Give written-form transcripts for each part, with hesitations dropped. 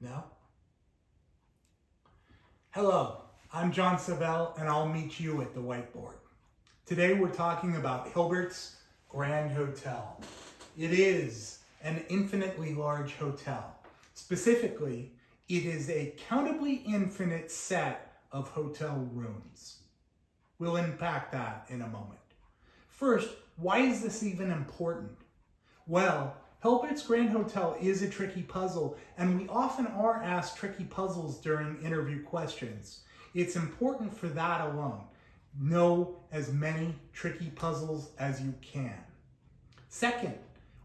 No? Hello, I'm John Savell, and I'll meet you at the whiteboard. Today we're talking about Hilbert's Grand Hotel. It is an infinitely large hotel. Specifically, it is a countably infinite set of hotel rooms. We'll unpack that in a moment. First, why is this even important? Well, Hilbert's Grand Hotel is a tricky puzzle, and we often are asked tricky puzzles during interview questions. It's important for that alone. Know as many tricky puzzles as you can. Second,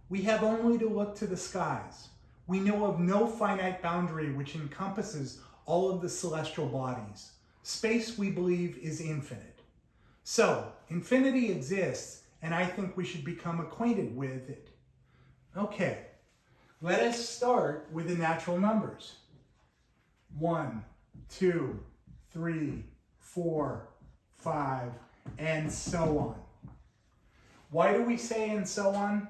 we have only to look to the skies. We know of no finite boundary which encompasses all of the celestial bodies. Space, we believe, is infinite. So, infinity exists, and I think we should become acquainted with it. Okay, let us start with the natural numbers. 1, 2, 3, 4, 5, and so on. Why do we say and so on?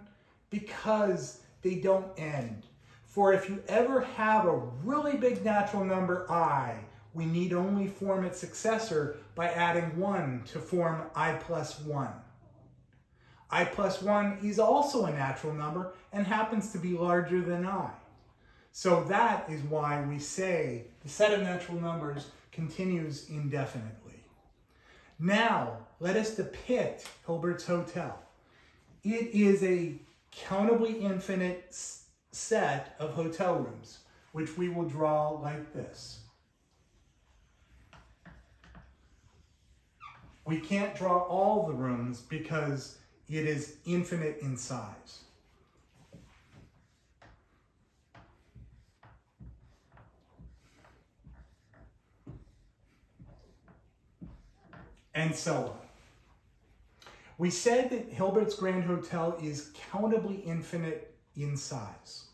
Because they don't end. For if you ever have a really big natural number I, we need only form its successor by adding 1 to form I plus 1. I plus 1 is also a natural number and happens to be larger than I. So that is why we say the set of natural numbers continues indefinitely. Now, let us depict Hilbert's Hotel. It is a countably infinite set of hotel rooms, which we will draw like this. We can't draw all the rooms because it is infinite in size. And so on. We said that Hilbert's Grand Hotel is countably infinite in size.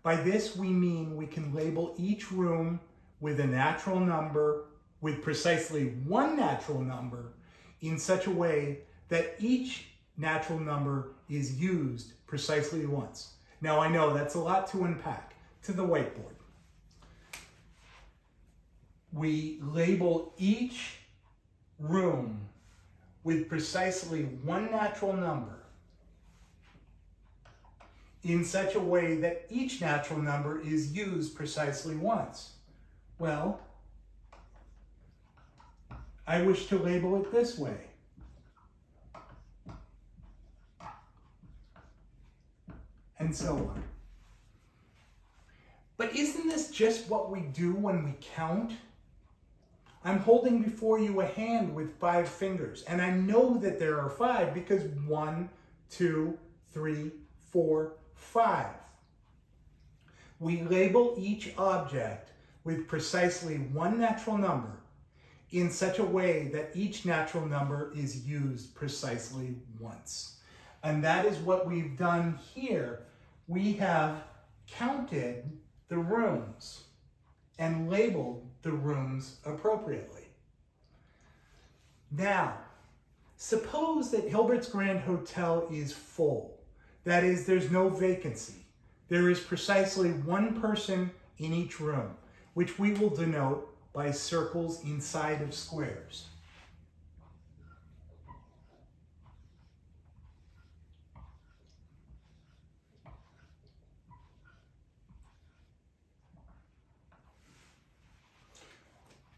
By this we mean we can label each room with a natural number, with precisely one natural number, in such a way that each natural number is used precisely once. Now I know that's a lot to unpack. To the whiteboard. We label each room with precisely one natural number in such a way that each natural number is used precisely once. Well, I wish to label it this way. And so on. But isn't this just what we do when we count? I'm holding before you a hand with 5 fingers, and I know that there are 5 because 1, 2, 3, 4, 5. We label each object with precisely one natural number in such a way that each natural number is used precisely once. And that is what we've done here. We have counted the rooms and labeled the rooms appropriately. Now, suppose that Hilbert's Grand Hotel is full. That is, there's no vacancy. There is precisely one person in each room, which we will denote by circles inside of squares.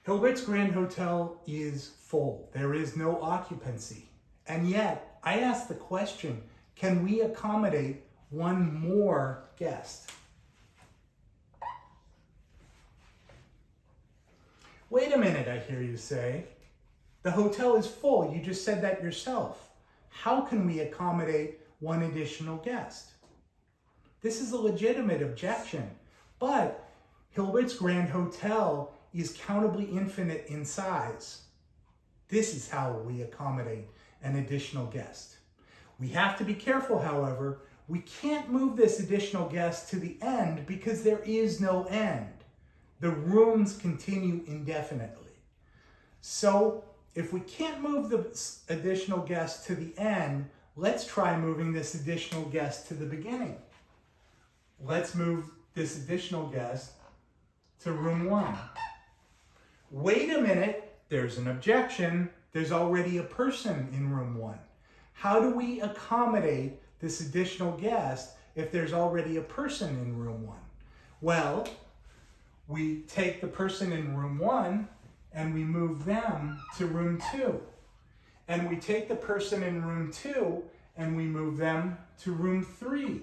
Hilbert's Grand Hotel is full. There is no occupancy. And yet, I ask the question, can we accommodate one more guest? Wait a minute, I hear you say. The hotel is full. You just said that yourself. How can we accommodate one additional guest? This is a legitimate objection, but Hilbert's Grand Hotel is countably infinite in size. This is how we accommodate an additional guest. We have to be careful, however. We can't move this additional guest to the end because there is no end. The rooms continue indefinitely. So if we can't move the additional guest to the end, let's try moving this additional guest to the beginning. Let's move this additional guest to room 1. Wait a minute, there's an objection. There's already a person in room 1. How do we accommodate this additional guest if there's already a person in room 1? Well, we take the person in room 1 and we move them to room 2. And we take the person in room 2 and we move them to room 3.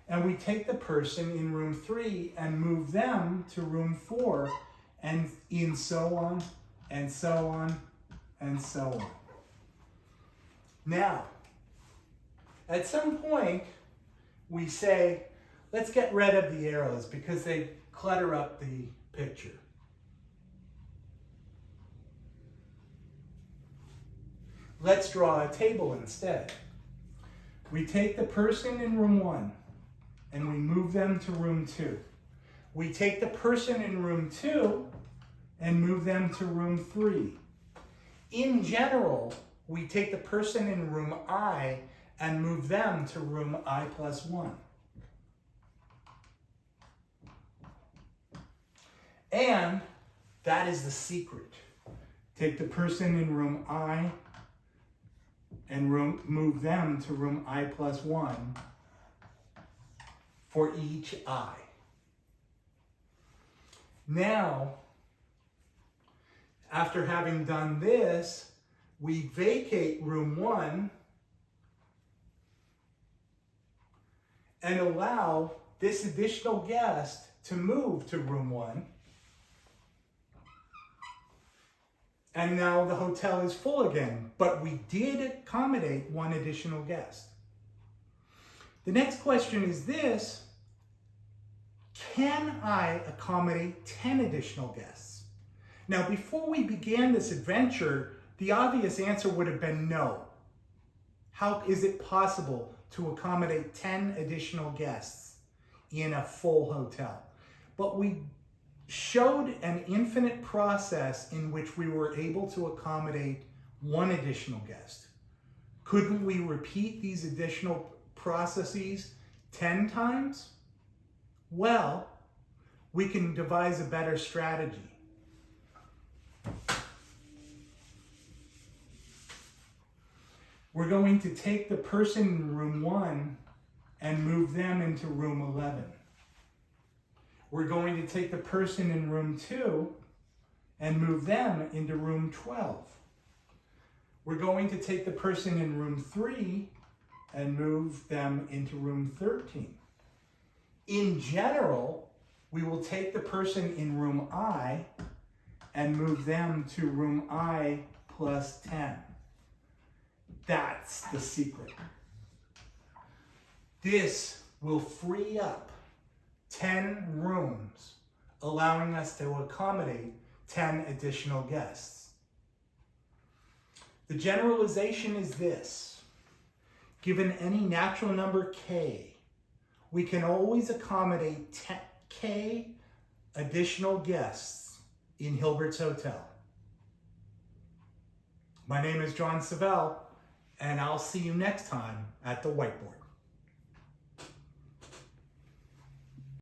And we take the person in room 3 and move them to room 4, and so on, and so on, and so on. Now, at some point, we say, let's get rid of the arrows because they clutter up the picture. Let's draw a table instead. We take the person in room 1 and we move them to room 2. We take the person in room 2 and move them to room 3. In general, we take the person in room I and move them to room I plus 1. And that is the secret. Take the person in room I and move them to room I plus 1 for each I. Now, after having done this, we vacate room 1 and allow this additional guest to move to room 1. And now the hotel is full again, but we did accommodate one additional guest. The next question is this: can I accommodate 10 additional guests? Now, before we began this adventure, the obvious answer would have been no. How is it possible to accommodate 10 additional guests in a full hotel? But we showed an infinite process in which we were able to accommodate one additional guest. Couldn't we repeat these additional processes 10 times? Well, we can devise a better strategy. We're going to take the person in room 1 and move them into room 11. We're going to take the person in room 2 and move them into room 12. We're going to take the person in room 3 and move them into room 13. In general, we will take the person in room I and move them to room I plus 10. That's the secret. This will free up 10 rooms, allowing us to accommodate 10 additional guests. The generalization is this: given any natural number k, we can always accommodate k additional guests in Hilbert's Hotel. My name is John Savell, and I'll see you next time at the whiteboard.